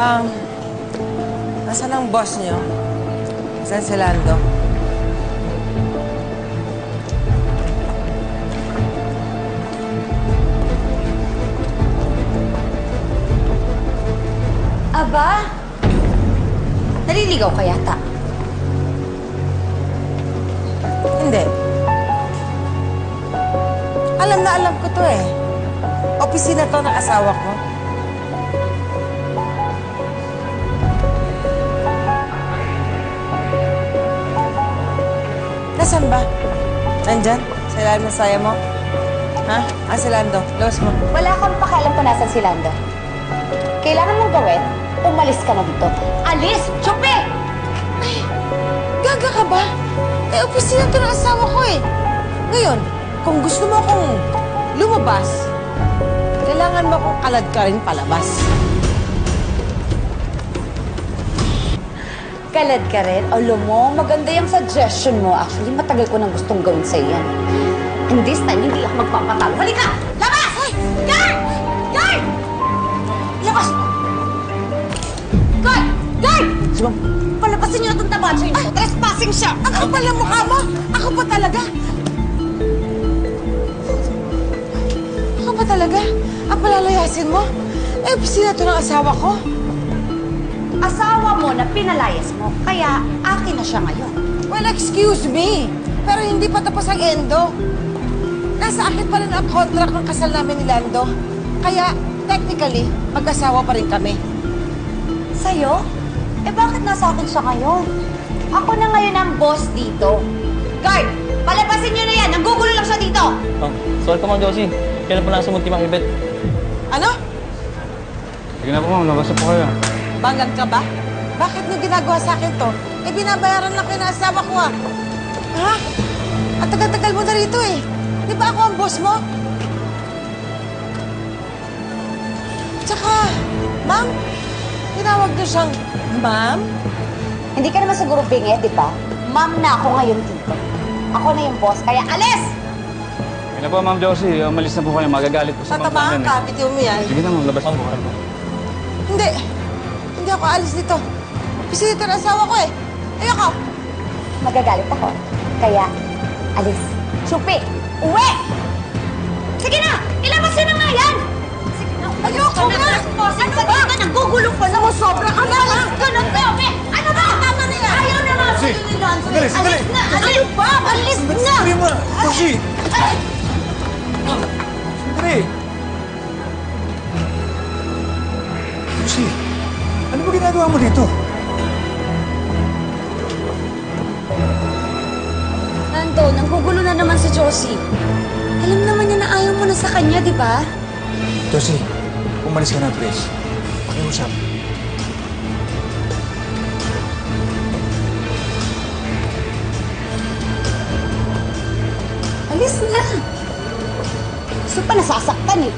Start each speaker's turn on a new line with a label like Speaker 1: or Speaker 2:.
Speaker 1: Um, Nasaan ang boss niyo? Saan si Lando?
Speaker 2: Aba? Naliligaw ka yata.
Speaker 1: Hindi. Alam na alam ko to eh. Opisina to ng asawa ko. Nasaan ba? Nandyan? Sa ilalim ng saya mo? Ha? Si Lando. Lawas mo.
Speaker 2: Wala kang pakialam kung nasan si Lando. Kailangan mong gawin, umalis ka na dito. Alis! Chupi!
Speaker 1: Ay, gaga ka ba? Opisina to ng asawa ko eh. Ngayon, kung gusto mo akong lumabas, kailangan mo akong kalad ka rin palabas.
Speaker 2: Kalad ka rin? Alam mo, maganda yung suggestion mo. Actually, matagal ko nang gustong gawin sa'yo yan. And this time, hindi ako magpapatalo. Halika! Labas! Hoy! Guard! Guard! Labas! Guard! Guard!
Speaker 1: Sumam.
Speaker 2: Palabasin niyo na itong tabacho niyo. Trespassing siya!
Speaker 1: Ang kapal ng mukha mo! Ako pa talaga! Ako pa talaga? Ang palalayasin mo? Opisina to ng asawa ko.
Speaker 2: Asawa mo na pinalayas mo, kaya akin na siya ngayon.
Speaker 1: Well, excuse me. Pero hindi pa tapos ang endo. Nasa akin pa rin ang contract ng kasal namin ni Lando. Kaya, technically, mag-asawa pa rin kami.
Speaker 2: Sa'yo? Eh bakit nasa akin siya ngayon? Ako na ngayon ang boss dito. Guard! Palabasin niyo na yan! Nanggugulo lang siya dito!
Speaker 3: Sorry po, Ma'am Josie. Kailan po nasa Muntimang Ibet?
Speaker 1: Ano?
Speaker 3: Sige na po, Ma'am. Labas na po kayo.
Speaker 1: Banggag ka ba? Bakit niyo ginagawa sa akin to? Eh, binabayaran lang kayo ng asawa ko, ah. Ha? At tagal-tagal mo na rito, eh. Di ba ako ang boss mo? Tsaka, ma'am, tinawag niyo siyang ma'am?
Speaker 2: Hindi ka naman siguro bingit, di ba? Ma'am na ako ngayon dito. Ako na yung boss, kaya alis!
Speaker 3: Sige na po, Ma'am Josie. Umalis na po kayo. Magagalit po sa
Speaker 1: Tatamaan ka, bitiw mo yan.
Speaker 3: Sige na, Ma'am. Labas na po kayo.
Speaker 1: Hindi. Hindi ako alis dito. Bisita ng asawa ko, eh. Ayoko.
Speaker 2: Magagalit ako. Kaya, alis. Chupi! Uwi! Sige na! Ilabas yun na nga yan! Sige na,
Speaker 1: Ayoko na!
Speaker 2: Ano ba? Naggugulo pa na.
Speaker 1: Sobra ka na!
Speaker 2: Alis ka na, Bebe! Ano ba? Tama na yan! Ayaw na nga!
Speaker 3: Josie! Sandali, sandali!
Speaker 2: Alis na! Alis ba? Alis na!
Speaker 3: Sandali mo! Josie!
Speaker 2: Ay!
Speaker 3: Sandali! Josie, ano ba ginagawa mo dito?
Speaker 2: Nando, nanggugulo na naman si Josie. Alam naman niya na ayaw mo na sa kanya, di ba?
Speaker 4: Josie, umalis ka na, please. Pakiusap.
Speaker 2: Alis na! Gusto pa nasasaktan eh.